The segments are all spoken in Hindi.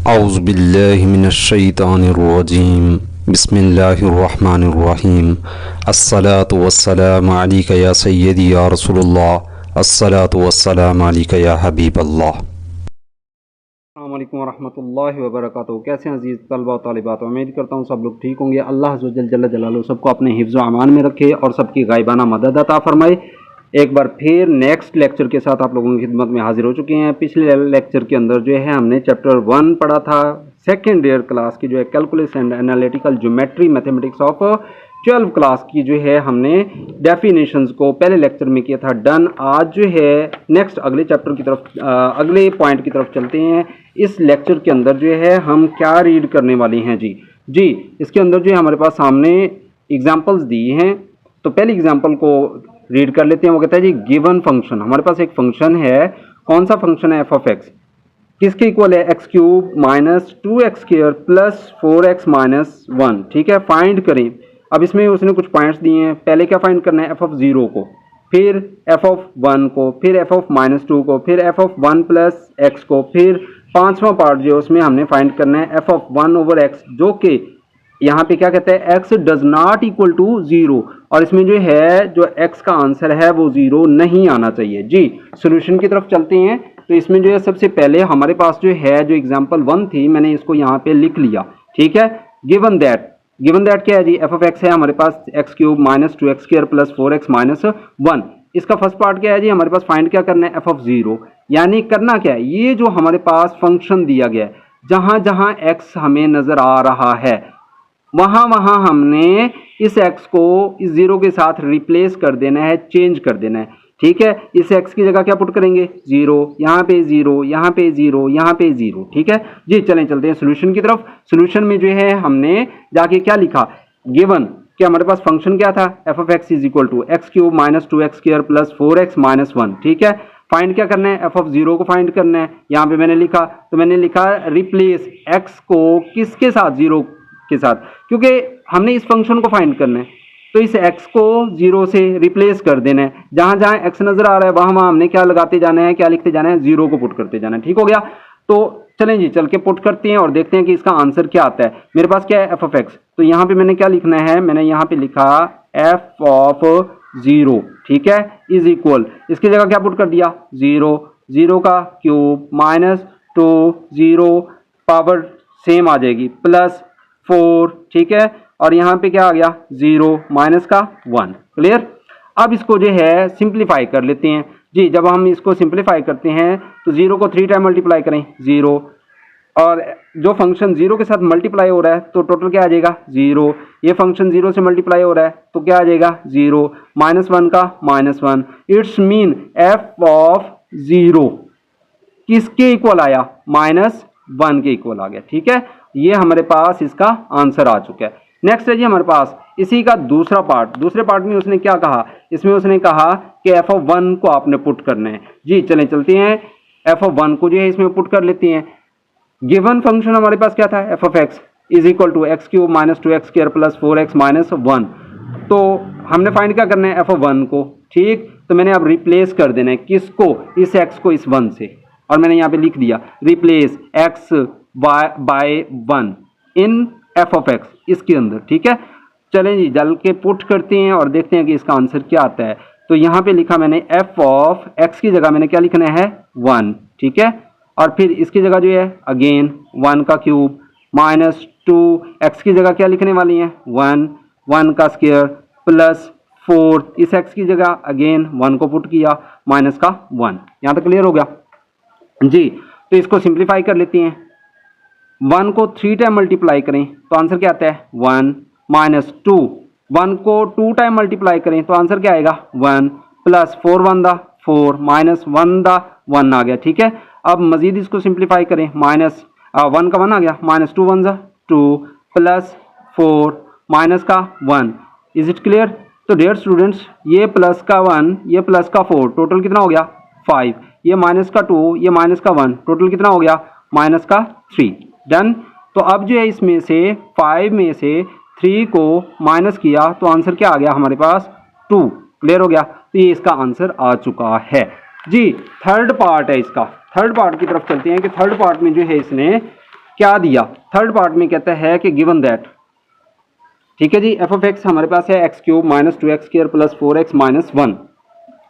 औज़ुबिल्लाहिमिनश्शैतानिर्रजीम बिस्मिल्लाहिर्रहमानिर्रहीम अस्सलातु वस्सलामु अलैका या सय्यदी या रसूलुल्लाह अस्सलातु वस्सलामु अलैका या हबीबल्लाह। अस्सलामु अलैकुम वरहमतुल्लाहि वबरकातुहू। कैसे हैं अजीज़ तलबा और तालिबात, उम्मीद करता हूँ सब लोग ठीक होंगे। अल्लाह जल्ल जलालुहू सबको अपने हिफ्ज़ व अमान में रखे और सबकी गायबाना मदद अता फरमाए। एक बार फिर नेक्स्ट लेक्चर के साथ आप लोगों की खिदमत में हाजिर हो चुके हैं। पिछले लेक्चर के अंदर जो है हमने चैप्टर 1 पढ़ा था, सेकेंड ईयर क्लास की जो है calculus and analytical geometry mathematics of 12 class की जो है हमने डेफिनेशंस को पहले लेक्चर में किया था डन। आज जो है नेक्स्ट अगले चैप्टर की तरफ अगले पॉइंट की तरफ चलते हैं। इस लेक्चर के अंदर जो है हम क्या रीड करने वाले हैं जी इसके अंदर जो है हमारे पास सामने एग्जांपल्स दी हैं। तो पहले एग्जांपल को रीड कर लेते हैं। वो कहता है जी गिवन फंक्शन, हमारे पास एक फंक्शन है। कौन सा फंक्शन है? F of x. किसके इक्वल है? X cube minus 2x square plus 4x minus 1। ठीक है, फाइंड करें। अब इसमें उसने कुछ पॉइंट्स दिए हैं। पहले क्या फाइंड करना है? एफ ऑफ 0 को, फिर एफ ऑफ 1 को, फिर एफ ऑफ माइनस 2 को, फिर एफ ऑफ 1 प्लस एक्स को, फिर पांचवा पार्ट जो है उसमें हमने फाइंड करना है एफ ऑफ 1 ओवर एक्स, जो कि यहाँ पे क्या कहते हैं? X does not equal to 0। और इसमें जो है जो एक्स का आंसर है वो 0 नहीं आना चाहिए। जी सोल्यूशन की तरफ चलते हैं। तो इसमें जो है सबसे पहले हमारे पास जो है जो एग्जांपल 1 थी, मैंने इसको यहाँ पे लिख लिया। ठीक है, गिवन दैट क्या है जी? एफ ऑफ एक्स है हमारे पास x cube minus 2x square plus 4x minus 1। इसका फर्स्ट पार्ट क्या है जी? हमारे पास फाइंड क्या करना है? F of 0। यानी करना क्या है? ये जो हमारे पास फंक्शन दिया गया है, जहां जहां एक्स हमें नजर आ रहा है वहां वहां हमने इस एक्स को इस 0 के साथ रिप्लेस कर देना है, चेंज कर देना है। ठीक है, इस एक्स की जगह क्या पुट करेंगे? 0, यहाँ पे 0, यहाँ पे 0, यहाँ पे 0। ठीक है जी, चलते हैं सोल्यूशन की तरफ। सोल्यूशन में जो है हमने जाके क्या लिखा? गिवन कि हमारे पास फंक्शन क्या था? F of x is equal to x cube minus 2x square plus 4x minus 1। ठीक है, फाइंड क्या करना है? एफ ऑफ 0 को फाइंड करना है। यहाँ पे मैंने लिखा, तो मैंने लिखा रिप्लेस एक्स को किसके साथ? 0 के साथ, क्योंकि हमने इस फंक्शन को फाइंड करना है। तो इस x को 0 से रिप्लेस कर देना है। जहां जहां x नजर आ रहा है वहां वहां हमने क्या लगाते जाना है, क्या लिखते जाना है? 0 को पुट करते जाना है। ठीक हो गया। तो चलें जी, चल के पुट करते हैं और देखते हैं कि इसका आंसर क्या आता है। मेरे पास क्या है? F of x. तो यहाँ पे मैंने क्या लिखना है? मैंने यहाँ पे लिखा एफ ऑफ 0। ठीक है, इज इक्वल, इसकी जगह क्या पुट कर दिया? 0 का क्यूब माइनस 2, 0 पावर सेम आ जाएगी प्लस 4। ठीक है, और यहाँ पे क्या आ गया? 0 माइनस का 1। क्लियर। अब इसको जो है सिंप्लीफाई कर लेते हैं जी। जब हम इसको सिंप्लीफाई करते हैं तो 0 को 3 टाइम मल्टीप्लाई करें 0, और जो फंक्शन 0 के साथ मल्टीप्लाई हो रहा है तो टोटल क्या आ जाएगा? 0। ये फंक्शन 0 से मल्टीप्लाई हो रहा है तो क्या आ जाएगा? 0 माइनस 1 का minus 1। It's mean F of 0 किसके इक्वल आया? माइनस 1 के इक्वल आ गया। ठीक है, ये हमारे पास इसका आंसर आ चुका है। नेक्स्ट है जी हमारे पास इसी का दूसरा पार्ट। दूसरे पार्ट में उसने क्या कहा? इसमें उसने कहा कि एफ ऑफ 1 को आपने पुट करना है जी। चलते हैं, एफ ऑफ 1 को जो है इसमें पुट कर लेते हैं। गिवन फंक्शन हमारे पास क्या था? F of x is equal to x cube minus 2x square plus 4x minus 1। तो हमने फाइंड क्या करना है? एफ ऑफ 1 को। ठीक, तो मैंने अब रिप्लेस कर देना है किसको? इस x को इस 1 से, और मैंने यहाँ पे लिख दिया replace x by 1 in f of x, इसके अंदर। ठीक है, चलें जी जल के पुट करते हैं और देखते हैं कि इसका आंसर क्या आता है। तो यहाँ पे लिखा मैंने एफ ऑफ एक्स की जगह मैंने क्या लिखना है? 1। ठीक है, और फिर इसकी जगह जो है अगेन 1 का क्यूब माइनस 2, एक्स की जगह क्या लिखने वाली है? 1 का स्क्वायर प्लस 4, इस एक्स की जगह अगेन 1 को पुट किया माइनस का 1। यहाँ तक क्लियर हो गया जी। तो इसको सिंप्लीफाई कर लेते हैं। 1 को 3 टाइम मल्टीप्लाई करें तो आंसर क्या आता है? 1 माइनस 2। 1 को 2 टाइम मल्टीप्लाई करें तो आंसर क्या आएगा? 1 प्लस 4 1 दा 4 माइनस 1 दा 1 आ गया। ठीक है, अब मजीद इसको सिंप्लीफाई करें। माइनस 1 का 1 आ गया, माइनस 2 1 दा 2 प्लस 4 माइनस का 1। Is it clear? तो डियर स्टूडेंट्स, ये प्लस का 1, ये प्लस का 4, टोटल कितना हो गया? 5। ये माइनस का 2, ये माइनस का 1, टोटल कितना हो गया? माइनस का 3। डन। तो अब जो है इसमें से 5 में से 3 को माइनस किया तो आंसर क्या आ गया हमारे पास? 2। क्लियर हो गया। तो ये इसका आंसर आ चुका है जी। थर्ड पार्ट है इसका। थर्ड पार्ट की तरफ चलते हैं कि थर्ड पार्ट में जो है इसने क्या दिया, थर्ड पार्ट में कहता है कि गिवन दैट, ठीक है जी, एफ ऑफ एक्स हमारे पास है x cube minus 2x square plus 4x minus 1,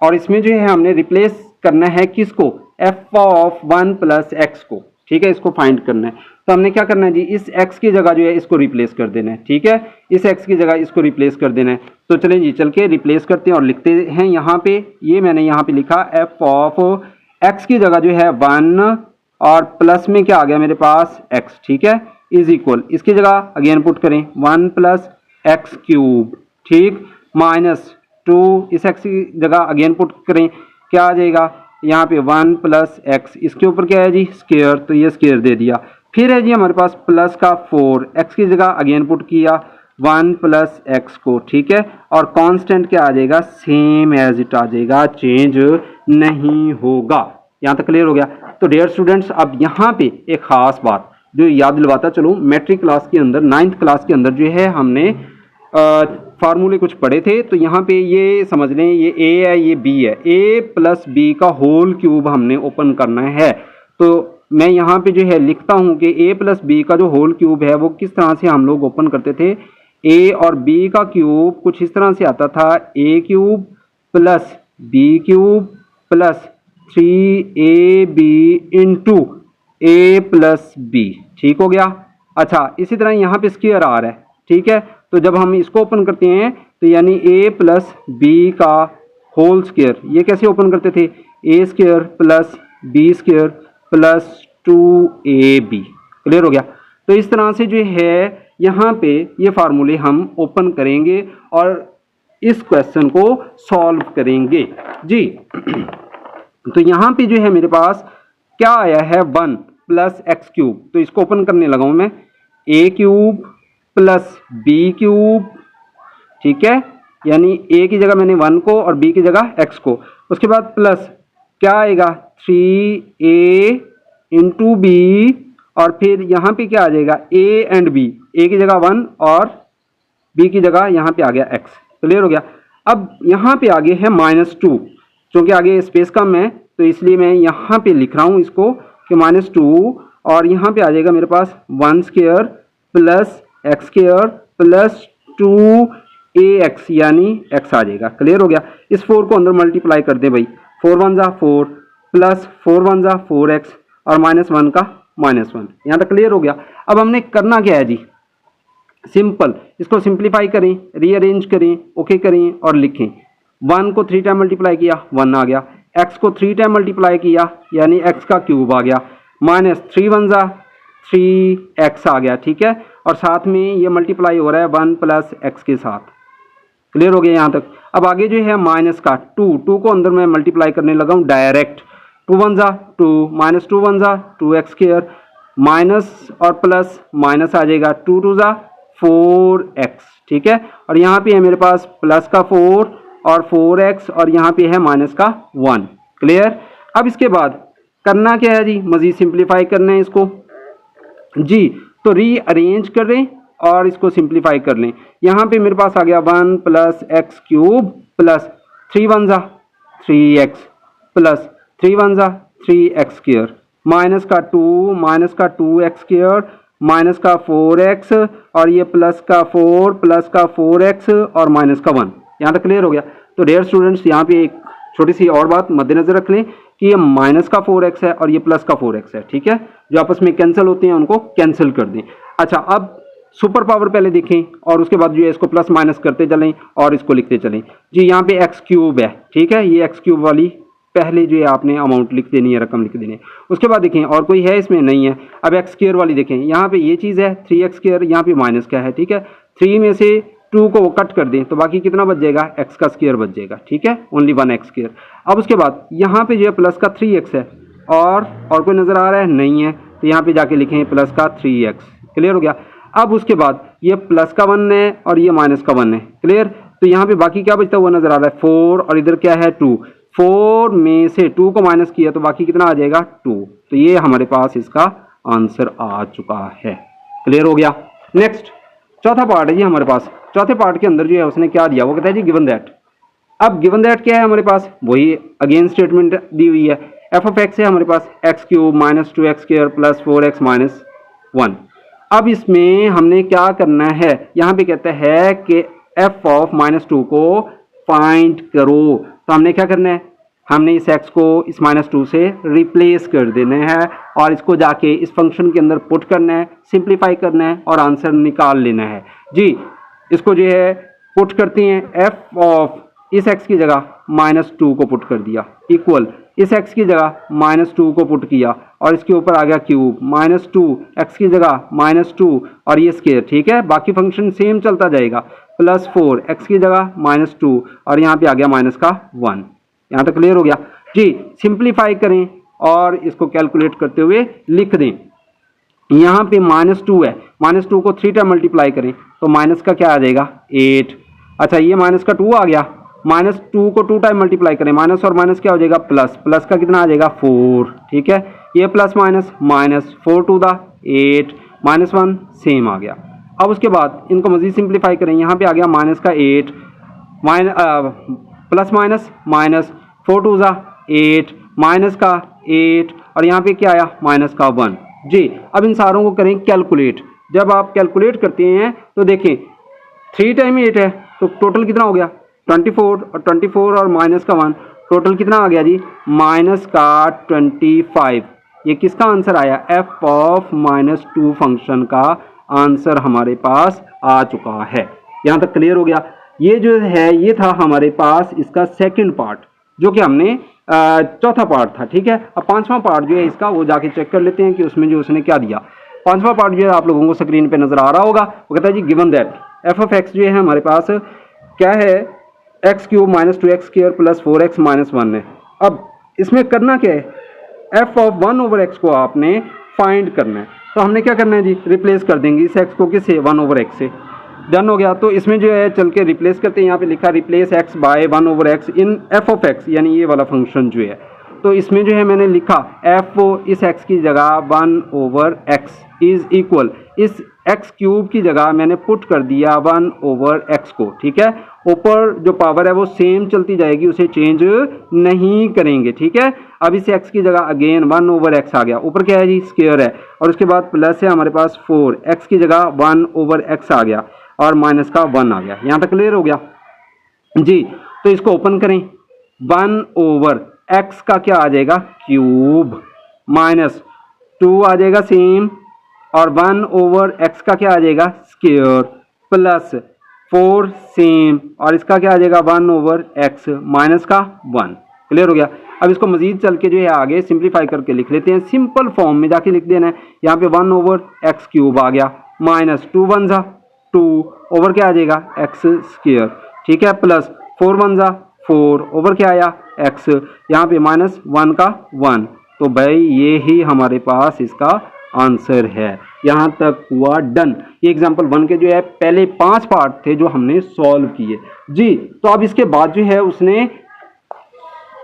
और इसमें जो है हमने रिप्लेस करना है किसको, एफ ऑफ 1 प्लस एक्स को, ठीक है, इसको फाइंड करना है। तो हमने क्या करना है जी, इस x की जगह जो है इसको रिप्लेस कर देना है, ठीक है, इस x की जगह इसको रिप्लेस कर देना है। तो चलें जी, चल के रिप्लेस करते हैं और लिखते हैं यहाँ पे, ये मैंने यहाँ पे लिखा एफ ऑफ x की जगह जो है 1 और प्लस में क्या आ गया मेरे पास x, ठीक है, इज इक्वल, इसकी जगह अगेन पुट करें 1 प्लस एक्स क्यूब, ठीक, माइनस 2, इस x की जगह अगेन पुट करें, क्या आ जाएगा यहाँ पे 1 प्लस एक्स, इसके ऊपर क्या है जी स्क्वायर, तो ये स्क्वायर दे दिया। फिर है जी हमारे पास प्लस का 4, एक्स की जगह अगेन पुट किया 1 प्लस एक्स को, ठीक है, और कांस्टेंट क्या आ जाएगा, सेम एज इट आ जाएगा, चेंज नहीं होगा। यहाँ तक क्लियर हो गया। तो डियर स्टूडेंट्स, अब यहाँ पे एक खास बात जो याद दिलवाता चलो, मैट्रिक क्लास के अंदर 9th क्लास के अंदर जो है हमने फार्मूले कुछ पढ़े थे, तो यहाँ पे ये समझ लें, ये a है, ये b है, a प्लस बी का होल क्यूब हमने ओपन करना है। तो मैं यहाँ पे जो है लिखता हूँ कि a प्लस बी का जो होल क्यूब है वो किस तरह से हम लोग ओपन करते थे, a और b का क्यूब कुछ इस तरह से आता था, a cube plus b cube plus 3ab into a plus b, ठीक हो गया। अच्छा, इसी तरह यहाँ पे स्क्वायर आ रहा है, ठीक है, तो जब हम इसको ओपन करते हैं तो यानी a प्लस बी का होल स्क्वायर, ये कैसे ओपन करते थे, a square plus b square plus 2ab, clear हो गया। तो इस तरह से जो है यहाँ पे ये फार्मूले हम ओपन करेंगे और इस क्वेश्चन को सॉल्व करेंगे जी। तो यहाँ पे जो है मेरे पास क्या आया है 1 प्लस एक्स क्यूब, तो इसको ओपन करने लगा हूँ मैं, a cube plus b cube, ठीक है, यानी a की जगह मैंने 1 को और b की जगह x को, उसके बाद प्लस क्या आएगा 3a इंटू b, और फिर यहाँ पे क्या आ जाएगा a एंड b, a की जगह 1 और b की जगह यहाँ पे आ गया x, क्लियर हो गया। अब यहाँ पे आगे है -2, क्योंकि आगे स्पेस कम है तो इसलिए मैं यहाँ पे लिख रहा हूँ इसको कि -2, और यहाँ पे आ जाएगा मेरे पास 1 square plus x square plus 2ax, यानी x आ जाएगा, क्लियर हो गया। इस 4 को अंदर मल्टीप्लाई कर दें भाई, 4 1 जा 4 प्लस 4 1 जा 4x और -1 का -1, यहाँ तक क्लियर हो गया। अब हमने करना क्या है जी, सिंपल, इसको सिंप्लीफाई करें, रीअरेंज करें, ओके करें और लिखें। 1 को 3 टाइम मल्टीप्लाई किया 1 आ गया, x को 3 टाइम मल्टीप्लाई किया यानी x का क्यूब आ गया, माइनस 3 1 जा 3x आ गया, ठीक है, और साथ में ये मल्टीप्लाई हो रहा है 1 प्लस एक्स के साथ, क्लियर हो गया यहाँ तक। अब आगे जो है माइनस का 2 को अंदर मैं मल्टीप्लाई करने लगा हूँ डायरेक्ट, 2 1 जा 2 माइनस 2 1 जा 2x स्क्वायर, माइनस और प्लस माइनस आ जाएगा 2 2 जा 4x, ठीक है, और यहाँ पे है मेरे पास प्लस का 4 और 4x और यहाँ पे है माइनस का 1, क्लियर। अब इसके बाद करना क्या है जी, मजीद सिंप्लीफाई करना है इसको जी, तो रीअरेंज करें और इसको सिंप्लीफाई कर लें। यहाँ पे मेरे पास आ गया 1 प्लस एक्स क्यूब प्लस 3 1 जा 3x प्लस 3 1 जा 3x स्क्वायर, माइनस का 2x स्क्वायर माइनस का 4x और ये प्लस का 4 प्लस का 4x और माइनस का 1, यहाँ तक क्लियर हो गया। तो डियर स्टूडेंट्स, यहाँ पे एक छोटी सी और बात मद्देनजर रख लें कि ये माइनस का 4x है और ये प्लस का 4x है, ठीक है, जो आपस में कैंसिल होते हैं उनको कैंसिल कर दें। अच्छा, अब सुपर पावर पहले देखें और उसके बाद जो है इसको प्लस माइनस करते चलें और इसको लिखते चलें जी। यहाँ पे एक्स क्यूब है, ठीक है, ये एक्स क्यूब वाली पहले जो है आपने अमाउंट लिख देनी है, रकम लिख देनी है। उसके बाद देखें और कोई है इसमें, नहीं है। अब एक्स स्क्वायर वाली देखें, यहाँ पे ये चीज़ है 3x स्क्वायर, यहाँ पे माइनस क्या है, ठीक है, 3 में से 2 को वो कट कर दें तो बाकी कितना बच जाएगा, x का स्क्वायर बच जाएगा, ठीक है, ओनली 1x स्क्वायर। अब उसके बाद यहाँ पे जो है प्लस का 3x है और कोई नज़र आ रहा है, नहीं है, तो यहाँ पे जाके लिखें प्लस का 3x, क्लियर हो गया। अब उसके बाद ये प्लस का 1 है और ये माइनस का 1 है, क्लियर। तो यहाँ पे बाकी क्या बचता हुआ नजर आ रहा है 4 और इधर क्या है 2, 4 में से 2 को माइनस किया तो बाकी कितना आ जाएगा 2, तो ये हमारे पास इसका आंसर आ चुका है, क्लियर हो गया। नेक्स्ट चौथा पार्ट है जी हमारे पास। चौथे पार्ट के अंदर जो है उसने क्या दिया, वो कहता है जी गिवन दैट। अब गिवन दैट क्या है हमारे पास, वही अगेन स्टेटमेंट दी हुई है, एफ ऑफ एक्स है हमारे पास x cube minus 2x square plus 4x minus 1। अब इसमें हमने क्या करना है, यहाँ पे कहता है कि f ऑफ -2 को फाइंड करो। तो हमने क्या करना है, हमने इस x को इस -2 से रिप्लेस कर देना है और इसको जाके इस फंक्शन के अंदर पुट करना है, सिंप्लीफाई करना है और आंसर निकाल लेना है जी। इसको जो है पुट करते हैं, f ऑफ इस x की जगह -2 को पुट कर दिया इक्वल इस x की जगह -2 को पुट किया और इसके ऊपर आ गया क्यूब, -2 x की जगह -2 और ये स्केयर, ठीक है, बाकी फंक्शन सेम चलता जाएगा, +4 x की जगह -2 और यहाँ पे आ गया माइनस का 1। यहाँ तक क्लियर हो गया जी। सिंप्लीफाई करें और इसको कैलकुलेट करते हुए लिख दें। यहाँ पे -2 है, -2 को 3 टाइम मल्टीप्लाई करें तो माइनस का क्या आ जाएगा 8। अच्छा ये माइनस का 2 आ गया, -2 को 2 टाइम मल्टीप्लाई करें, माइनस और माइनस क्या हो जाएगा प्लस, प्लस का कितना आ जाएगा 4, ठीक है, ये plus minus minus 4 to the 8 -1 same आ गया। अब उसके बाद इनको मजीद सिंप्लीफाई करें, यहाँ पे आ गया माइनस का 8 plus minus minus 4 to the 8 minus का 8 और यहाँ पे क्या आया माइनस का 1 जी। अब इन सारों को करें कैलकुलेट। जब आप कैलकुलेट करते हैं तो देखें 3 टाइम 8 है तो टोटल कितना हो गया 24 और 24 और माइनस का 1 टोटल कितना आ गया जी माइनस का 25। ये किसका आंसर आया, f ऑफ -2 फंक्शन का आंसर हमारे पास आ चुका है। यहाँ तक क्लियर हो गया। ये जो है ये था हमारे पास इसका सेकंड पार्ट जो कि हमने चौथा पार्ट था, ठीक है। अब पांचवा पार्ट जो है इसका वो जाके चेक कर लेते हैं कि उसमें जो उसने क्या दिया। पांचवा पार्ट जो है आप लोगों को स्क्रीन पे नजर आ रहा होगा, वो कहता है जी given that f of x जो है हमारे पास क्या है x³ -2x² + 4x - 1 है। अब इसमें करना क्या है, f ऑफ 1/x को आपने फाइंड करना है। तो हमने क्या करना है जी रिप्लेस कर देंगे इस x को किससे 1/x से। डन हो गया। तो इसमें जो है चल के रिप्लेस करते हैं, यहाँ पे लिखा replace x by 1/x in f of x, यानी ये वाला फंक्शन जो है। तो इसमें जो है मैंने लिखा f इस x की जगह 1/x इज इक्वल इस x³ की जगह मैंने पुट कर दिया 1/x को, ठीक है। ऊपर जो पावर है वो सेम चलती जाएगी, उसे चेंज नहीं करेंगे, ठीक है। अब इस x की जगह अगेन 1/x आ गया, ऊपर क्या है जी स्क्वायर है और उसके बाद प्लस है हमारे पास 4, x की जगह 1/x आ गया और माइनस का 1 आ गया। यहाँ तक क्लियर हो गया जी। तो इसको ओपन करें, 1/x का क्या आ जाएगा क्यूब -2 आ जाएगा सेम और 1/x का क्या आ जाएगा स्क्वायर प्लस 4 सेम और इसका क्या आ जाएगा 1/x माइनस का 1। क्लियर हो गया। अब इसको मजीद चल के जो है आगे सिंप्लीफाई करके लिख लेते हैं, सिंपल फॉर्म में जाके लिख देना है। यहाँ पे 1/x³ आ गया माइनस 2 1 जा 2 ओवर क्या आ जाएगा x², ठीक है, प्लस 4 1 जा 4 ओवर क्या आया x, यहाँ पे -1 का 1। तो भाई ये ही हमारे पास इसका आंसर है। यहाँ तक हुआ डन। ये एग्जाम्पल 1 के जो है पहले 5 पार्ट थे जो हमने सॉल्व किए जी। तो अब इसके बाद जो है उसने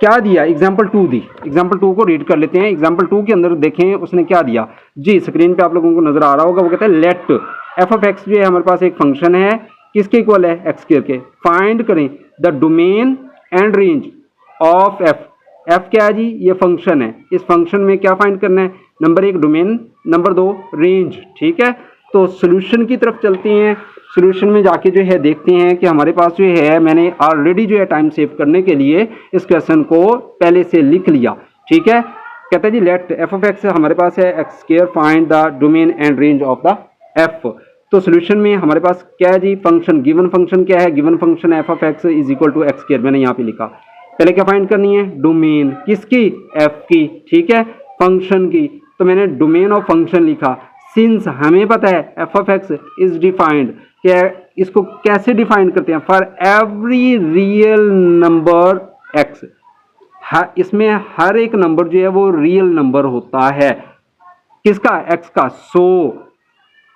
क्या दिया, एग्जाम्पल 2 दी। एग्जाम्पल 2 को रीड कर लेते हैं। एग्जाम्पल 2 के अंदर देखें उसने क्या दिया जी, स्क्रीन पे आप लोगों को नजर आ रहा होगा। वो कहता है लेट f ऑफ x जो है हमारे पास एक फंक्शन है, किसके इक्वल है x² के। फाइंड करें the domain and range of f। f क्या है जी, ये फंक्शन है। इस फंक्शन में क्या फाइंड करना है, नंबर 1 डोमेन, नंबर 2 रेंज, ठीक है। तो सोल्यूशन की तरफ चलते हैं। सोल्यूशन में जाके जो है देखते हैं कि हमारे पास जो है मैंने ऑलरेडी जो है टाइम सेव करने के लिए इस क्वेश्चन को पहले से लिख लिया, ठीक है। कहता है जी लेट f ऑफ x हमारे पास है x², find the domain and range of the f। तो सोल्यूशन में हमारे पास क्या है जी फंक्शन, गिवन फंक्शन क्या है, given function f of x is equal to x²। मैंने यहाँ पे लिखा पहले क्या फाइंड करनी है डोमेन किसकी f की, ठीक है, फंक्शन की। तो मैंने डोमेन ऑफ फंक्शन लिखा। सिंस हमें पता है f of x is defined, क्या इसको कैसे डिफाइन करते हैं, for every real number x। इसमें हर एक नंबर जो है वो रियल नंबर होता है, किसका x का। सो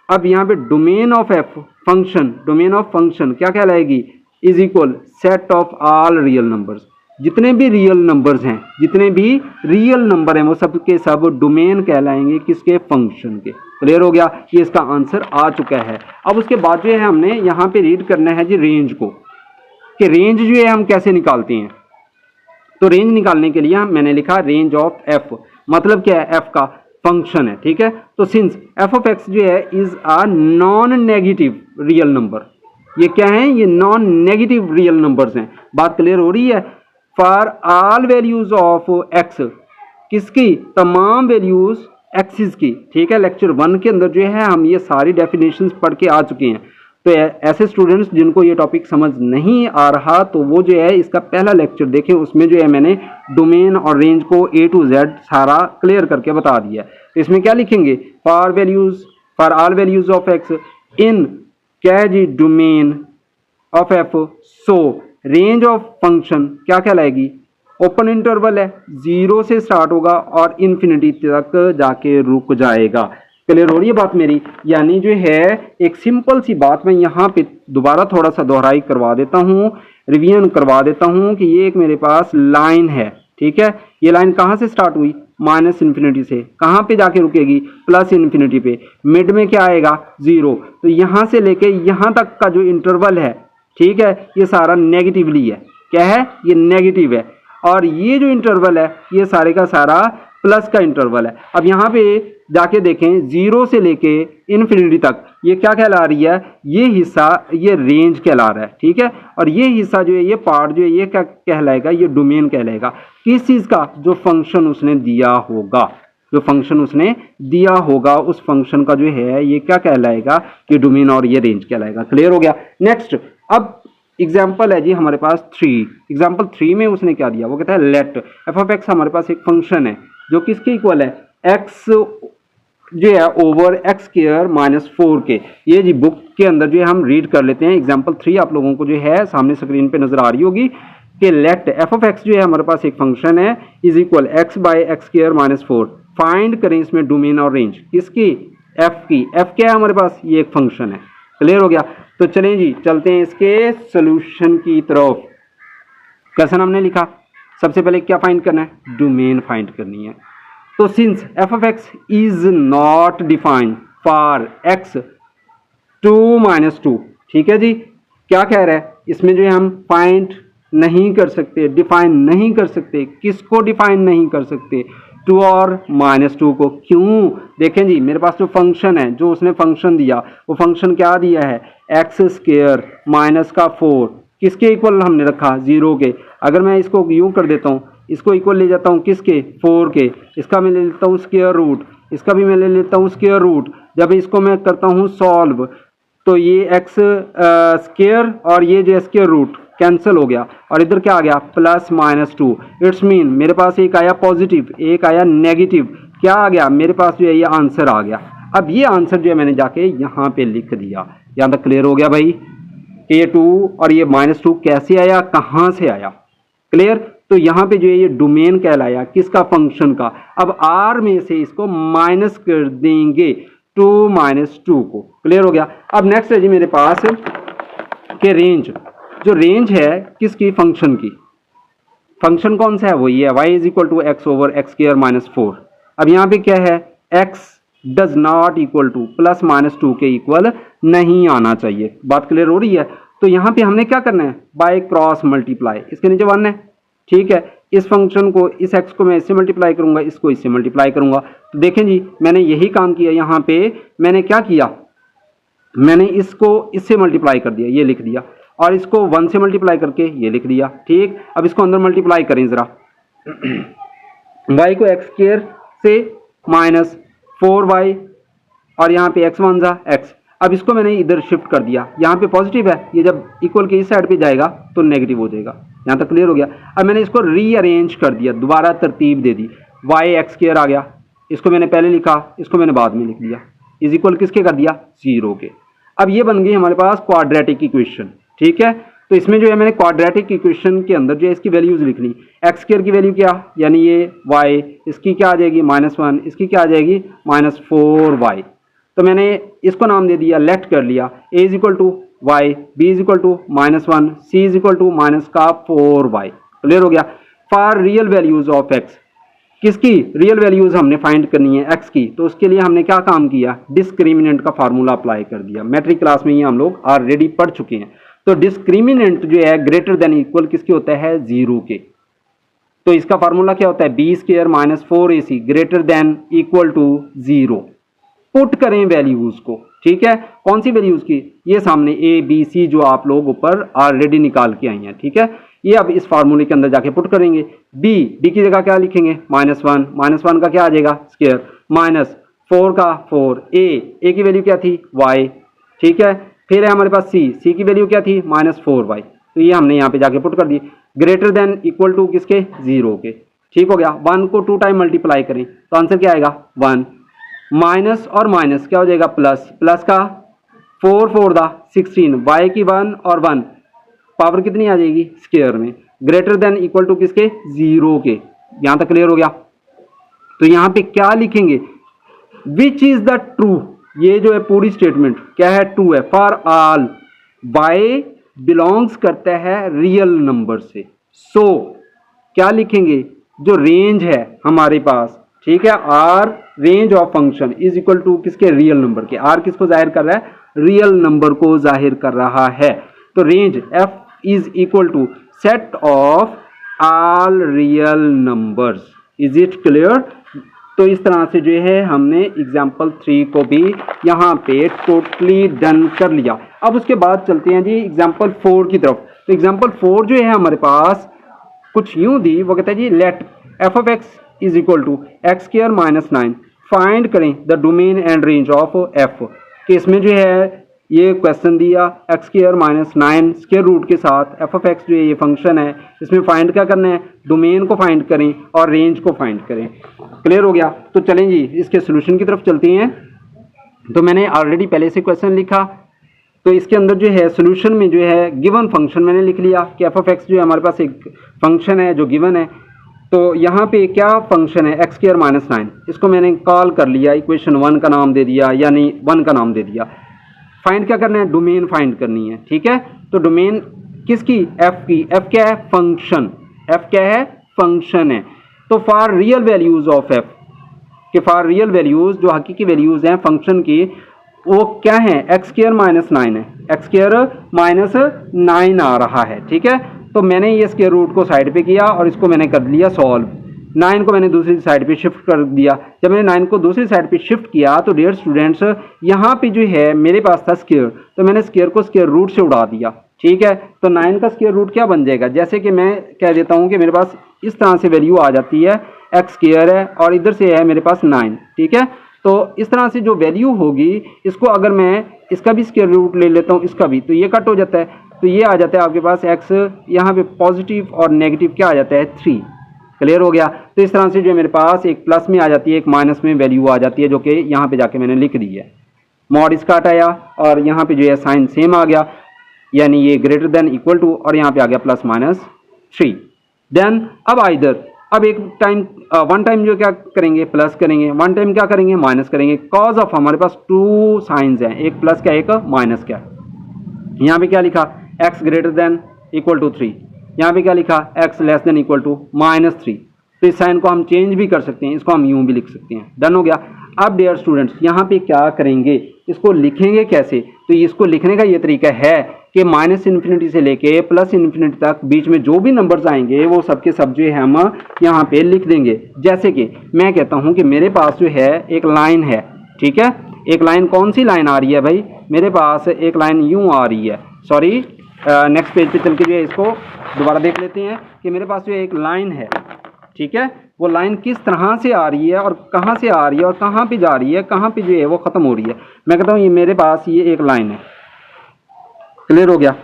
अब यहाँ पे domain of f function, domain of function क्या कहलाएगी, is equal set of all real numbers. जितने भी रियल नंबर्स हैं, जितने भी रियल नंबर हैं वो सब के सब डोमेन कहलाएंगे किसके, फंक्शन के। क्लियर हो गया, ये इसका आंसर आ चुका है। अब उसके बाद जो है हमने यहाँ पे रीड करना है जी रेंज को, कि रेंज जो है हम कैसे निकालते हैं। तो रेंज निकालने के लिए मैंने लिखा रेंज ऑफ f, मतलब क्या है f का, फंक्शन है, ठीक है। तो सिंस एफ ऑफ एक्स जो है is a non negative real number, ये क्या है, ये नॉन नेगेटिव रियल नंबर्स हैं। बात क्लियर हो रही है। For all values of x, किसकी, तमाम वैल्यूज एक्सिस की, ठीक है। लेक्चर 1 के अंदर जो है हम ये सारी डेफिनेशंस पढ़ के आ चुके हैं। तो ऐसे स्टूडेंट्स जिनको ये टॉपिक समझ नहीं आ रहा तो वो जो है इसका पहला लेक्चर देखें, उसमें जो है मैंने डोमेन और रेंज को A to Z सारा क्लियर करके बता दिया। तो इसमें क्या लिखेंगे, for all values of x in क्या है जी, domain of f, so range of function क्या कहलाएगी, ओपन इंटरवल है, 0 से स्टार्ट होगा और इन्फिनिटी तक जाके रुक जाएगा। क्लियर हो रही है बात मेरी। यानी जो है एक सिंपल सी बात मैं यहाँ पे दोबारा थोड़ा सा दोहराई करवा देता हूँ, रिवीजन करवा देता हूँ कि ये एक मेरे पास लाइन है, ठीक है। ये लाइन कहाँ से स्टार्ट हुई, माइनस इन्फिनिटी से, कहाँ पे जाके रुकेगी, प्लस इन्फिनिटी पे, मिड में क्या आएगा, 0। तो यहाँ से लेके यहाँ तक का जो इंटरवल है, ठीक है, ये सारा नेगेटिवली है, क्या है, ये नेगेटिव है। और ये जो इंटरवल है ये सारे का सारा प्लस का इंटरवल है। अब यहाँ पे जाके देखें 0 से लेके इन्फिनिटी तक ये क्या कहला रही है, ये हिस्सा ये रेंज कहला रहा है, ठीक है। और ये हिस्सा जो है, ये पार्ट जो है, ये क्या कहलाएगा, ये डोमेन कहलाएगा। किस चीज़ का, जो फंक्शन उसने दिया होगा, जो फंक्शन उसने दिया होगा उस फंक्शन का जो है ये क्या कहलाएगा, ये डोमेन और ये रेंज कहलाएगा। क्लियर हो गया। नेक्स्ट, अब एग्जाम्पल है जी हमारे पास 3। एग्जाम्पल 3 में उसने क्या दिया, वो कहता है लेट एफ ऑफ एक्स हमारे पास एक फंक्शन है जो किसके इक्वल है, एक्स जो है ओवर एक्स स्क्वायर माइनस 4 के। ये जी बुक के अंदर जो है हम रीड कर लेते हैं। एग्जाम्पल 3 आप लोगों को जो है सामने स्क्रीन पे नजर आ रही होगी कि लेट एफ ऑफ एक्स जो है हमारे पास एक फंक्शन है is equal x by x square minus 4। Find करें इसमें डोमेन और रेंज किसकी, एफ की। एफ क्या है हमारे पास, ये एक फंक्शन है। क्लियर हो गया। तो चलें जी, चलते हैं इसके सोल्यूशन की तरफ। क्वेश्चन हमने लिखा, सबसे पहले क्या फाइंड करना है, डोमेन फाइंड करनी है। तो since F of x is not defined for x 2 minus 2, ठीक है जी, क्या कह रहा है, इसमें जो है हम फाइंड नहीं कर सकते, डिफाइन नहीं कर सकते। किसको डिफाइन नहीं कर सकते, 2 और माइनस 2 को। क्यों, देखें जी मेरे पास जो फंक्शन है, जो उसने फंक्शन दिया, वो फंक्शन क्या दिया है, एक्स स्क्वायर माइनस का 4, किसके इक्वल हमने रखा, 0 के। अगर मैं इसको यूं कर देता हूँ, इसको इक्वल ले जाता हूँ किसके, 4 के, इसका मैं ले लेता हूँ स्क्वायर रूट, इसका भी मैं ले लेता हूँ स्क्वायर रूट। जब इसको मैं करता हूँ सॉल्व तो ये एक्स स्क्वायर और ये जो स्क्वायर रूट कैंसिल हो गया और इधर क्या आ गया, प्लस माइनस 2। इट्स मीन मेरे पास एक आया पॉजिटिव, एक आया नेगेटिव, क्या आ गया मेरे पास जो है ये आंसर आ गया। अब ये आंसर जो है मैंने जाके यहाँ पे लिख दिया। यहाँ तक क्लियर हो गया भाई कि ये 2 और ये माइनस 2 कैसे आया, कहाँ से आया। क्लियर। तो यहाँ पे जो है ये डोमेन कहलाया किसका, फंक्शन का। अब आर में से इसको माइनस कर देंगे 2 माइनस 2 को। क्लियर हो गया। अब नेक्स्ट है जी मेरे पास के रेंज, जो रेंज है किसकी, फंक्शन की। फंक्शन कौन सा है, वो ये है y is equal to x over x square minus 4। अब यहाँ पे क्या है, x does not equal to plus minus 2 के इक्वल नहीं आना चाहिए। बात क्लियर हो रही है। तो यहाँ पे हमने क्या करना है, बाय क्रॉस मल्टीप्लाई, इसके नीचे 1 है, ठीक है। इस फंक्शन को, इस x को मैं इससे मल्टीप्लाई करूंगा, इसको इससे मल्टीप्लाई करूंगा। तो देखें जी मैंने यही काम किया। यहाँ पे मैंने क्या किया, मैंने इसको इससे मल्टीप्लाई कर दिया, ये लिख दिया, और इसको 1 से मल्टीप्लाई करके ये लिख दिया, ठीक। अब इसको अंदर मल्टीप्लाई करें जरा, y को एक्स स्क्वायर से माइनस 4y और यहाँ पे x वन जा x। अब इसको मैंने इधर शिफ्ट कर दिया, यहाँ पे पॉजिटिव है, ये जब इक्वल के इस साइड पे जाएगा तो नेगेटिव हो जाएगा। यहाँ तक क्लियर हो गया। अब मैंने इसको रीअरेंज कर दिया, दोबारा तरतीब दे दी, y एक्स स्क्वायर आ गया, इसको मैंने पहले लिखा, इसको मैंने बाद में लिख दिया, इज इक्वल किसके कर दिया, 0 के। अब ये बन गई हमारे पास क्वाड्रेटिक इक्वेशन, ठीक है। तो इसमें जो है मैंने क्वाड्रेटिक इक्वेशन के अंदर जो है इसकी वैल्यूज लिखनी, एक्स स्क्वायर की वैल्यू क्या, यानी ये y, इसकी क्या आ जाएगी -1, इसकी क्या आ जाएगी -4y। तो मैंने इसको नाम दे दिया, लेट कर लिया, a is equal to y, b is equal to -1, c is equal to minus का 4y। क्लियर हो गया। For real values of x, किसकी रियल वैल्यूज हमने फाइंड करनी है x की, तो उसके लिए हमने क्या काम किया, डिस्क्रिमिनेंट का फार्मूला अप्लाई कर दिया। मैट्रिक क्लास में ये हम लोग ऑलरेडी पढ़ चुके हैं। तो डिस्क्रिमिनेंट जो है ग्रेटर देन इक्वल किसके होता है, 0 के। तो इसका फार्मूला क्या होता है, b square minus 4ac greater than equal to 0। Put करें वैल्यूज को, ठीक है, कौन सी वैल्यूज की, ये सामने ए बी सी जो आप लोग ऊपर ऑलरेडी निकाल के आई हैं, ठीक है, ये अब इस फार्मूले के अंदर जाके पुट करेंगे। बी की जगह क्या लिखेंगे, -1 का क्या आ जाएगा स्क्वायर, माइनस 4 का 4, ए की वैल्यू क्या थी y, ठीक है, फिर है हमारे पास सी की वैल्यू क्या थी -4y, तो ये हमने यहाँ पे जाके पुट कर दी, ग्रेटर देन इक्वल टू किसके 0 के, ठीक हो गया। 1 को 2 टाइम मल्टीप्लाई करें तो आंसर क्या आएगा 1, माइनस और माइनस क्या हो जाएगा प्लस का 4 4 16, y की 1 और 1 पावर कितनी आ जाएगी स्क्वायर में, ग्रेटर देन इक्वल टू किसके 0 के। यहां तक क्लियर हो गया। तो यहां पे क्या लिखेंगे, विच इज द ट्रू, ये जो है पूरी स्टेटमेंट क्या है, ट्रू है फॉर ऑल y बिलोंग्स करता है रियल नंबर से। सो क्या लिखेंगे, जो रेंज है हमारे पास, ठीक है, R range of function is equal to किसके रियल नंबर के, आर किसको जाहिर कर रहा है, रियल नंबर को जाहिर कर रहा है। तो range f is equal to set of all real numbers, is it clear. तो इस तरह से जो है हमने एग्जाम्पल 3 को भी यहाँ पे टोटली डन कर लिया। अब उसके बाद चलते हैं जी एग्जाम्पल 4 की तरफ। तो एग्जाम्पल 4 जो है हमारे पास कुछ यूं दी, वो कहता है जी let f of x is equal to x square minus 9 find करें the domain and range of f. कि इसमें जो है ये क्वेश्चन दिया x square minus 9 square root के साथ एफ ऑफ एक्स जो है ये फंक्शन है, इसमें फाइंड क्या करना है, डोमेन को फाइंड करें और रेंज को फाइंड करें। क्लियर हो गया। तो चलें जी इसके सोल्यूशन की तरफ चलते हैं। तो मैंने ऑलरेडी पहले से क्वेश्चन लिखा, तो इसके अंदर जो है सोल्यूशन में जो है गिवन फंक्शन मैंने लिख लिया कि एफ ऑफ एक्स जो है हमारे पास एक फंक्शन है जो गिवन है। तो यहाँ पे क्या फंक्शन है एक्स स्क्वायर माइनस 9, इसको मैंने कॉल कर लिया, इक्वेशन 1 का नाम दे दिया, यानी 1 का नाम दे दिया। फाइंड क्या करना है, डोमेन फाइंड करनी है, ठीक है। तो डोमेन किसकी, एफ की, एफ क्या है फंक्शन, एफ क्या है फंक्शन है। तो for real values of f, कि फॉर रियल वैल्यूज जो हकीकी वैल्यूज हैं फंक्शन की, वो क्या है एक्स स्क्वायर माइनस 9 है, एक्स स्क्वायर माइनस 9 आ रहा है, ठीक है। तो मैंने ये स्क्वायर रूट को साइड पे किया और इसको मैंने कर लिया सॉल्व, 9 को मैंने दूसरी साइड पे शिफ्ट कर दिया। जब मैंने 9 को दूसरी साइड पे शिफ्ट किया तो डियर स्टूडेंट्स यहाँ पे जो है मेरे पास था स्क्वायर, तो मैंने स्क्वायर को स्क्वायर रूट से उड़ा दिया, ठीक है। तो 9 का स्क्वायर रूट क्या बन जाएगा, जैसे कि मैं कह देता हूँ कि मेरे पास इस तरह से वैल्यू आ जाती है, एक्स स्क्वायर है और इधर से है मेरे पास 9, ठीक है। तो इस तरह से जो वैल्यू होगी, इसको अगर मैं इसका भी स्क्वायर रूट ले लेता हूँ, इसका भी, तो ये कट हो जाता है, तो ये आ जाता है आपके पास एक्स, यहाँ पे पॉजिटिव और नेगेटिव क्या आ जाता है 3। क्लियर हो गया। तो इस तरह से जो मेरे पास एक प्लस में आ जाती है, एक माइनस में वैल्यू आ जाती है, जो कि यहाँ पे जाके मैंने लिख दी है, मॉड इसका हटाया और यहाँ पे जो है साइन सेम आ गया, यानी ये ग्रेटर देन इक्वल टू, और यहाँ पे आ गया प्लस माइनस 3। देन अब एक टाइम वन टाइम जो क्या करेंगे प्लस करेंगे, वन टाइम क्या करेंगे माइनस करेंगे। कॉज ऑफ हमारे पास 2 साइंस हैं, एक प्लस का एक माइनस का। यहाँ पे क्या लिखा, x greater than equal to 3, यहाँ पे क्या लिखा, x less than equal to -3। तो इस साइन को हम चेंज भी कर सकते हैं, इसको हम यूं भी लिख सकते हैं। डन हो गया। अब डियर स्टूडेंट्स यहाँ पे क्या करेंगे, इसको लिखेंगे कैसे। तो इसको लिखने का ये तरीका है कि -∞ से लेके +∞ तक बीच में जो भी नंबर्स आएंगे वो सब के सब जो है हम यहाँ पे लिख देंगे। जैसे कि मैं कहता हूँ कि मेरे पास जो है एक लाइन है, ठीक है। एक लाइन, कौन सी लाइन आ रही है भाई, मेरे पास एक लाइन यूं आ रही है, सॉरी नेक्स्ट पेज पे चल के जो है इसको दोबारा देख लेते हैं कि मेरे पास जो एक लाइन है, ठीक है। वो लाइन किस तरह से आ रही है और कहाँ से आ रही है और कहाँ पे जा रही है, कहाँ पे जो है वो ख़त्म हो रही है। मैं कहता हूँ ये मेरे पास ये एक लाइन है। क्लियर हो गया।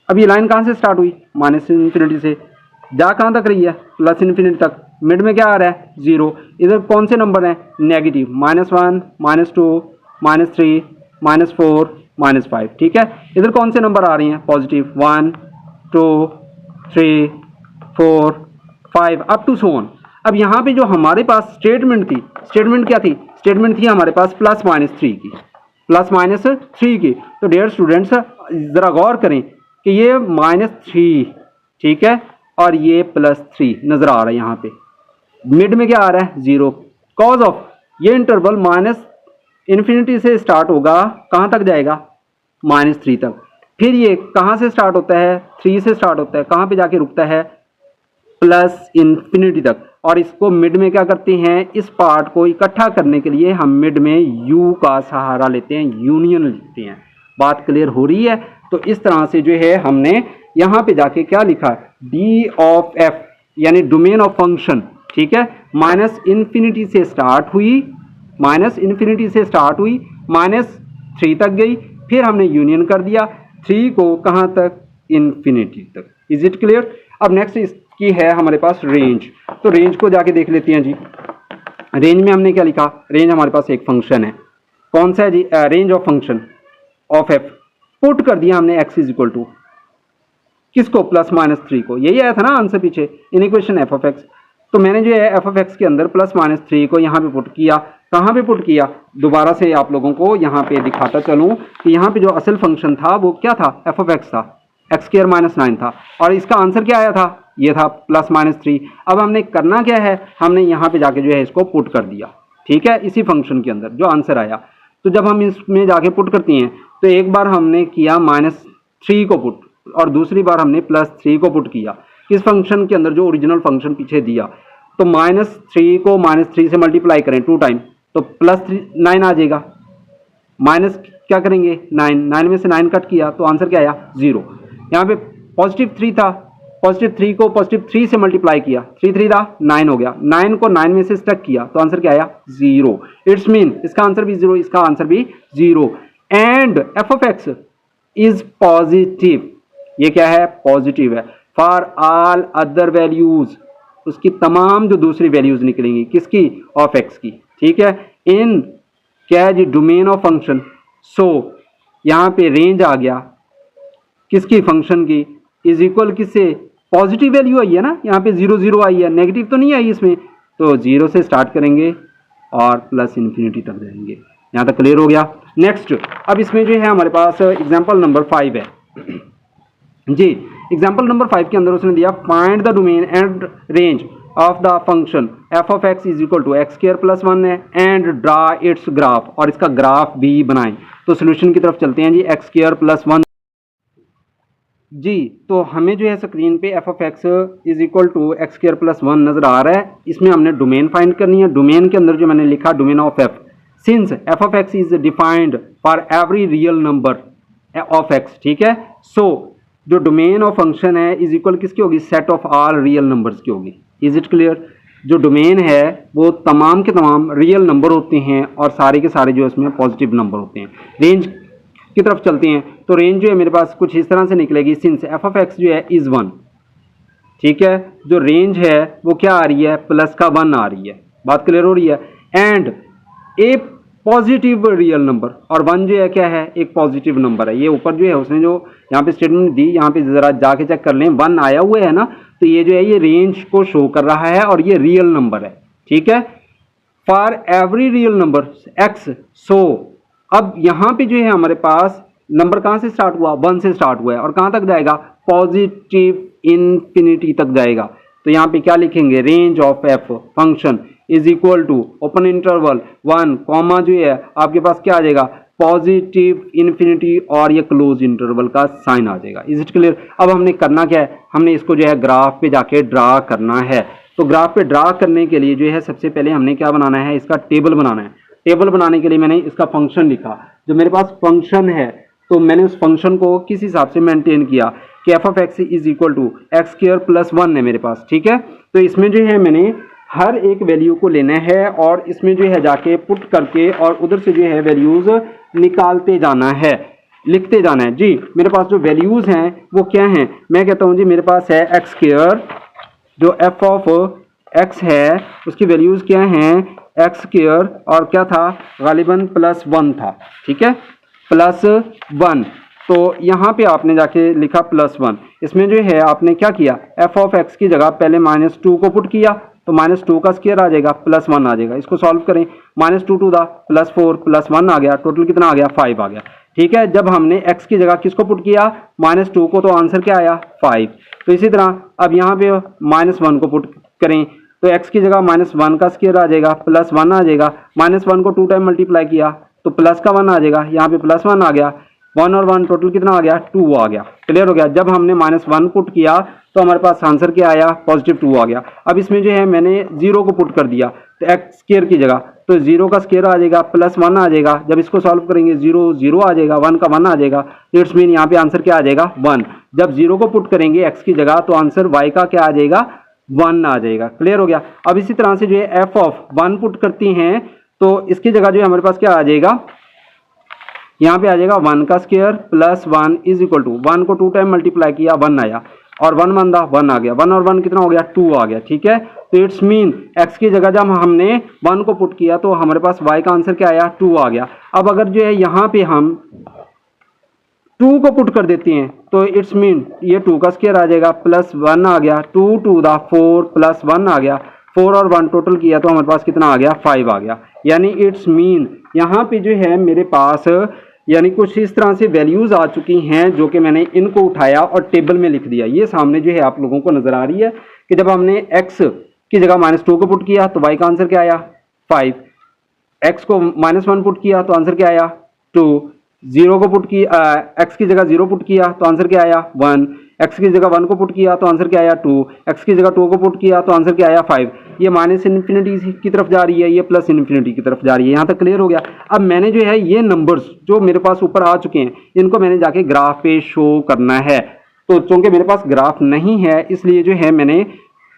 अब ये लाइन कहाँ से स्टार्ट हुई, -∞ से, जा कहाँ तक रही है, +∞ तक। मिड में क्या आ रहा है 0। इधर कौन से नंबर हैं नेगेटिव, -1 -2 -3 -4 -5, ठीक है। इधर कौन से नंबर आ रही हैं positive, 1 2 3 4 5 up to so on. अब यहाँ पे जो हमारे पास स्टेटमेंट थी, स्टेटमेंट क्या थी, स्टेटमेंट थी हमारे पास +-3 की, +-3 की। तो डियर स्टूडेंट्स ज़रा गौर करें कि ये -3, ठीक है, और ये +3 नज़र आ रहा है यहाँ पे। मिड में क्या आ रहा है 0। कॉज ऑफ ये इंटरवल -∞ से स्टार्ट होगा, कहाँ तक जाएगा -3 तक। फिर ये कहाँ से स्टार्ट होता है, 3 से स्टार्ट होता है, कहाँ पे जाके रुकता है प्लस इन्फिनिटी तक। और इसको मिड में क्या करते हैं, इस पार्ट को इकट्ठा करने के लिए हम मिड में u का सहारा लेते हैं, यूनियन लिखते हैं। बात क्लियर हो रही है? तो इस तरह से जो है हमने यहाँ पे जाके क्या लिखा, d ऑफ f यानी डोमेन ऑफ फंक्शन, ठीक है, माइनस इन्फिनिटी से स्टार्ट हुई, -3 तक गई, फिर हमने यूनियन कर दिया 3 को कहाँ तक, इन्फिनिटी तक। Is it clear? अब नेक्स्ट इसकी है हमारे पास रेंज। तो रेंज को जाके देख लेते हैं जी। रेंज में हमने क्या लिखा, रेंज हमारे पास एक फंक्शन है, कौन सा है जी, range of function of f। Put कर दिया हमने x इज इक्वल टू किसको, +-3 को। यही आया था ना आंसर पीछे in equation f of x। तो मैंने जो है f ऑफ x के अंदर +-3 को यहाँ पे पुट किया। कहाँ पे पुट किया, दोबारा से आप लोगों को यहाँ पे दिखाता चलूँ कि यहाँ पे जो असल फंक्शन था वो क्या था, f ऑफ x था, x² -9 था, और इसका आंसर क्या आया था, ये था +-3। अब हमने करना क्या है, हमने यहाँ पे जाके जो है इसको पुट कर दिया, ठीक है, इसी फंक्शन के अंदर जो आंसर आया। तो जब हम इसमें जाके पुट करते हैं तो एक बार हमने किया -3 को पुट, और दूसरी बार हमने +3 को पुट किया किस फंक्शन के अंदर, जो ओरिजिनल फंक्शन पीछे दिया। तो -3 को -3 से मल्टीप्लाई करें 2 टाइम, तो +9 आ जाएगा, माइनस क्या करेंगे 9 में से 9 कट किया तो आंसर क्या आया, 0। यहाँ पे +3 था, +3 को +3 से मल्टीप्लाई किया, 3 था 9 हो गया, 9 को 9 में से स्टक किया तो आंसर क्या आया, 0। इट्स मीन इसका आंसर भी 0, इसका आंसर भी 0। And f of x is positive, ये क्या है, पॉजिटिव है, फॉर ऑल अदर वैल्यूज, उसकी तमाम जो दूसरी वैल्यूज निकलेंगी किसकी, ऑफ x की, ठीक है, इन क्या है जी, डोमेन ऑफ फंक्शन। सो यहाँ पे रेंज आ गया किसकी, फंक्शन की, इज इक्वल किससे, पॉजिटिव वैल्यू आई है ना, यहाँ पे 0 0 आई है, नेगेटिव तो नहीं आई इसमें, तो 0 से स्टार्ट करेंगे और +इन्फिनिटी तक जाएंगे। यहाँ तक क्लियर हो गया। नेक्स्ट, अब इसमें जो है हमारे पास एग्जाम्पल नंबर 5 है जी। एग्जाम्पल नंबर 5 के अंदर उसने दिया, find the domain and range of the function f of x is equal to x² +1 है, एंड ड्रा इट्स ग्राफ, और इसका ग्राफ भी बनाएं। तो सोल्यूशन की तरफ चलते हैं जी, x² +1 जी। तो हमें जो है स्क्रीन पे f of x is equal to x² +1 नजर आ रहा है। इसमें हमने डोमेन फाइंड करनी है। डोमेन के अंदर जो मैंने लिखा, domain of f, since f of x is defined for every real number of x, ठीक है। सो जो डोमेन ऑफ फंक्शन है इज इक्वल किसकी होगी, set of all real numbers की होगी। Is it clear? जो डोमेन है वो तमाम के तमाम रियल नंबर होते हैं और सारे के सारे जो इसमें पॉजिटिव नंबर होते हैं। रेंज की तरफ चलते हैं, तो रेंज जो है मेरे पास कुछ इस तरह से निकलेगी, सिंस f ऑफ x जो है इज 1, ठीक है, जो रेंज है वो क्या आ रही है, +1 आ रही है। बात क्लियर हो रही है? And A positive real number, और 1 जो है क्या है, एक पॉजिटिव नंबर है। ये ऊपर जो है उसने जो यहाँ पे स्टेटमेंट दी, यहाँ पे जरा जाके चेक कर लें, 1 आया हुआ है ना, तो ये जो है ये रेंज को शो कर रहा है और ये रियल नंबर है, ठीक है, for every real number x। सो अब यहाँ पे जो है हमारे पास नंबर कहाँ से स्टार्ट हुआ, 1 से स्टार्ट हुआ है, और कहाँ तक जाएगा, पॉजिटिव इन्फिनिटी तक जाएगा। तो यहाँ पे क्या लिखेंगे, range of f function is equal to open interval 1 comma जो है आपके पास क्या आ जाएगा, पॉजिटिव इन्फिनिटी, और ये क्लोज इंटरवल का साइन आ जाएगा। Is it clear? अब हमने करना क्या है, हमने इसको जो है ग्राफ पे जाके ड्रा करना है। तो ग्राफ पे ड्रा करने के लिए जो है सबसे पहले हमने क्या बनाना है, इसका टेबल बनाना है। टेबल बनाने के लिए मैंने इसका फंक्शन लिखा, जो मेरे पास फंक्शन है, तो मैंने उस फंक्शन को किस हिसाब से मेंटेन किया कि f of x is equal to x² +1 है मेरे पास, ठीक है। तो इसमें जो है मैंने हर एक वैल्यू को लेना है और इसमें जो है जाके पुट करके और उधर से जो है वैल्यूज निकालते जाना है, लिखते जाना है जी। मेरे पास जो वैल्यूज हैं वो क्या हैं, मैं कहता हूँ जी मेरे पास है x², जो f ऑफ x है उसकी वैल्यूज क्या हैं, x² और क्या था, गालिबन +1 था, ठीक है, +1। तो यहाँ पे आपने जाके लिखा +1। इसमें जो है आपने क्या किया, f ऑफ x की जगह पहले -2 को पुट किया, तो -2 का स्क्वायर आ जाएगा, +1 आ जाएगा। इसको सॉल्व करें, -2 2 था, +4 +1 आ गया, टोटल कितना आ गया, 5 आ गया, ठीक है। जब हमने x की जगह किसको पुट किया, -2 को, तो आंसर क्या आया, 5। तो इसी तरह अब यहाँ पे -1 को पुट करें, तो x की जगह -1 का स्क्वायर आ जाएगा, +1 आ जाएगा। -1 को 2 टाइम मल्टीप्लाई किया तो प्लस का 1 आ जाएगा, यहाँ पे +1 आ गया। 1 और 1 टोटल कितना आ गया, 2 आ गया। क्लियर हो गया। जब हमने -1 पुट किया तो हमारे पास आंसर क्या आया, +2 आ गया। अब इसमें जो है मैंने 0 को पुट कर दिया तो एक्स स्क्वायर की जगह, तो 0 का स्क्वायर आ जाएगा +1 आ जाएगा। जब इसको सॉल्व करेंगे 0 0 आ जाएगा, 1 का 1 आ जाएगा, तो इट्स मीन यहाँ पे आंसर क्या आ जाएगा, 1। जब 0 को पुट करेंगे एक्स की जगह तो आंसर y का क्या आ जाएगा, 1 आ जाएगा। क्लियर हो गया। अब इसी तरह से जो है f(1) पुट करती हैं तो इसकी जगह जो है हमारे पास क्या आ जाएगा, यहाँ पे आ जाएगा 1 का स्क्वायर +1 इज इक्वल टू 1 को 2 टाइम मल्टीप्लाई किया 1 आया, और 1 बंदा 1 आ गया, 1 और 1 कितना हो गया, 2 आ गया। ठीक है, तो इट्स मीन x की जगह जब हमने 1 को पुट किया तो हमारे पास y का आंसर क्या आया, 2 आ गया। अब अगर जो है यहाँ पे हम 2 को पुट कर देते हैं तो इट्स मीन ये 2 का स्क्वायर आ जाएगा +1 आ गया, 2 2 दा 4 +1 आ गया, 4 और 1 टोटल किया तो हमारे पास कितना आ गया, 5 आ गया। यानी इट्स मीन यहाँ पे जो है मेरे पास यानी कुछ इस तरह से वैल्यूज आ चुकी हैं जो कि मैंने इनको उठाया और टेबल में लिख दिया। ये सामने जो है आप लोगों को नजर आ रही है कि जब हमने x की जगह -2 को पुट किया तो y का आंसर क्या आया, 5। x को -1 पुट किया तो आंसर क्या आया, 2। 0 को पुट किया, x की जगह 0 पुट किया तो आंसर क्या आया, 1। x की जगह 1 को पुट किया तो आंसर क्या आया, 2। x की जगह 2 को पुट किया तो आंसर क्या आया, 5। ये -इन्फिनिटी की तरफ जा रही है, ये +इन्फिनिटी की तरफ जा रही है। यहाँ तक क्लियर हो गया। अब मैंने जो है ये नंबर्स जो मेरे पास ऊपर आ चुके हैं इनको मैंने जाके ग्राफ पे शो करना है। तो चूंकि मेरे पास ग्राफ नहीं है इसलिए जो है मैंने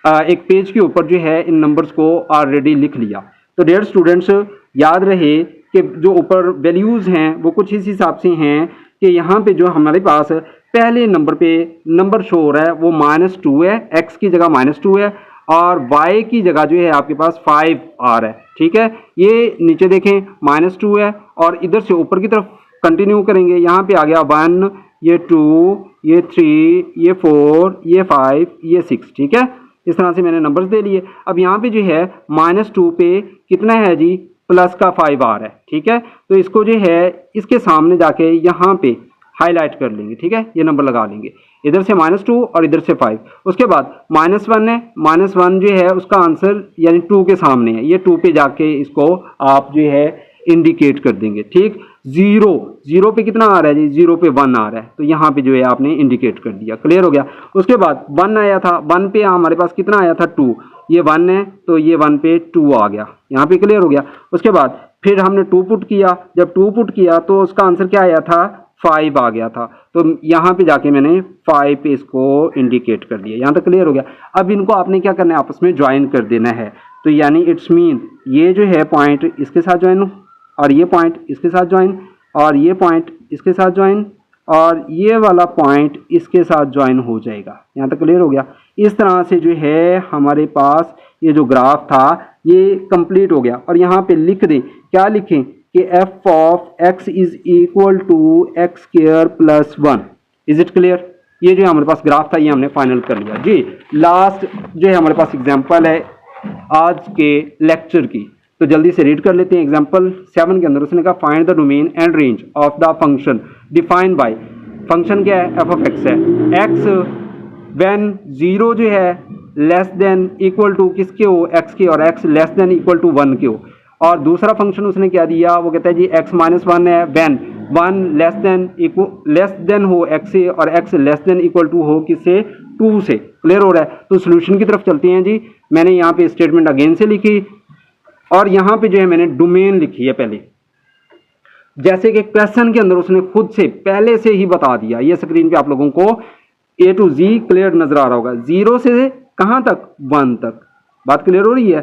एक पेज के ऊपर जो है इन नंबर्स को ऑलरेडी लिख लिया। तो डियर स्टूडेंट्स, याद रहे कि जो ऊपर वैल्यूज हैं वो कुछ इस हिसाब से हैं कि यहाँ पे जो हमारे पास पहले नंबर पे नंबर शो हो रहा है वो -2 है, x की जगह -2 है, और y की जगह जो है आपके पास 5 आ रहा है। ठीक है, ये नीचे देखें -2 है और इधर से ऊपर की तरफ कंटिन्यू करेंगे, यहाँ पे आ गया 1, ये 2, ये 3, ये 4, ये 5, ये 6। ठीक है, इस तरह से मैंने नंबर्स दे लिए। अब यहाँ पे जो है -2 पे कितना है जी, प्लस का 5 आ रहा है। ठीक है, तो इसको जो है इसके सामने जाके यहाँ पे हाईलाइट कर लेंगे। ठीक है, ये नंबर लगा लेंगे, इधर से -2 और इधर से 5। उसके बाद -1 है, -1 जो है उसका आंसर यानी 2 के सामने है, ये 2 पे जाके इसको आप जो है इंडिकेट कर देंगे। ठीक, 0 पे कितना आ रहा है जी, 0 पे 1 आ रहा है, तो यहाँ पे जो है आपने इंडिकेट कर दिया। क्लियर हो गया। उसके बाद 1 आया था, 1 पे हमारे पास कितना आया था, 2। ये 1 है तो ये 1 पे 2 आ गया, यहाँ पे क्लियर हो गया। उसके बाद फिर हमने 2 पुट किया, जब 2 पुट किया तो उसका आंसर क्या आया था, 5 आ गया था, तो यहाँ पे जाके मैंने 5 पे इसको इंडिकेट कर दिया। यहाँ तक क्लियर हो गया। अब इनको आपने क्या करना है, आपस में ज्वाइन कर देना है। तो यानी इट्स मीन ये जो है पॉइंट इसके साथ ज्वाइन, और ये पॉइंट इसके साथ ज्वाइन, और ये पॉइंट इसके साथ ज्वाइन, और ये वाला पॉइंट इसके साथ ज्वाइन हो जाएगा। यहाँ तक क्लियर हो गया। इस तरह से जो है हमारे पास ये जो ग्राफ था ये कंप्लीट हो गया। और यहाँ पे लिख दें, क्या लिखें कि f of x is equal to x square plus 1। Is it clear. ये जो हमारे पास ग्राफ था ये हमने फाइनल कर लिया जी। लास्ट जो है हमारे पास एग्जांपल है आज के लेक्चर की, तो जल्दी से रीड कर लेते हैं। एग्जांपल 7 के अंदर उसने कहा find the domain and range of the function defined by, function क्या है, f ऑफ x है, x व्हेन 0 जो है लेस देन इक्वल टू किसके हो, x के, और x less than equal to 1 के हो। और दूसरा फंक्शन उसने क्या दिया, वो कहता है जी x -1 है व्हेन 1 लेस देन हो x से और x less than equal to हो किससे, 2 से। क्लियर हो रहा है। तो सोल्यूशन की तरफ चलते हैं जी। मैंने यहाँ पे स्टेटमेंट अगेन से लिखी और यहाँ पे जो है मैंने डोमेन लिखी है पहले, जैसे कि क्वेश्चन के अंदर उसने खुद से पहले से ही बता दिया। ये स्क्रीन पे आप लोगों को A to Z क्लियर नजर आ रहा होगा, 0 से कहाँ तक, 1 तक। बात क्लियर हो रही है।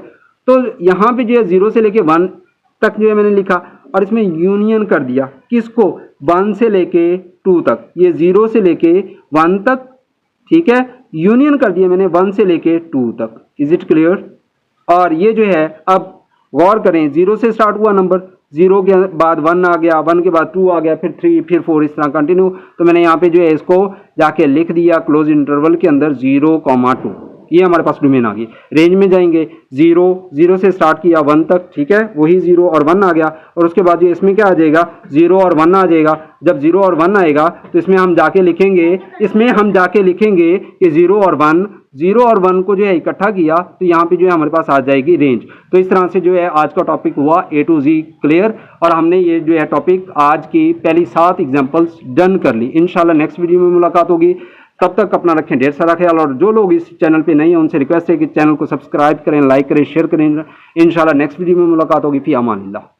तो यहाँ पे जो है 0 से लेके 1 तक जो है मैंने लिखा और इसमें यूनियन कर दिया किसको, 1 से लेके 2 तक, ये 0 से लेके 1 तक। ठीक है, यूनियन कर दिया मैंने 1 से लेके 2 तक। Is it clear. और ये जो है अब गौर करें, 0 से स्टार्ट हुआ नंबर, 0 के बाद 1 आ गया, 1 के बाद 2 आ गया, फिर 3, फिर 4, इस तरह कंटिन्यू। तो मैंने यहाँ पे जो है इसको जाके लिख दिया क्लोज इंटरवल के अंदर 0,2। ये हमारे पास डोमेन आ गई। रेंज में जाएंगे 0 से स्टार्ट किया 1 तक। ठीक है, वही 0 और 1 आ गया और उसके बाद ये इसमें क्या आ जाएगा, 0 और 1 आ जाएगा। जब 0 और 1 आएगा तो इसमें हम जाके लिखेंगे कि 0 और 1 को जो है इकट्ठा किया तो यहाँ पे जो है हमारे पास आ जाएगी रेंज। तो इस तरह से जो है आज का टॉपिक हुआ A to Z क्लियर, और हमने ये जो है टॉपिक आज की पहली 7 एग्जांपल्स डन कर ली। इंशाल्लाह नेक्स्ट वीडियो में मुलाकात होगी, तब तक अपना रखें ढेर सारा ख्याल। और जो लोग इस चैनल पे नहीं हैं उनसे रिक्वेस्ट है कि चैनल को सब्सक्राइब करें, लाइक करें, शेयर करें। इंशाल्लाह नेक्स्ट वीडियो में मुलाकात होगी। फी अमानिल्लाह।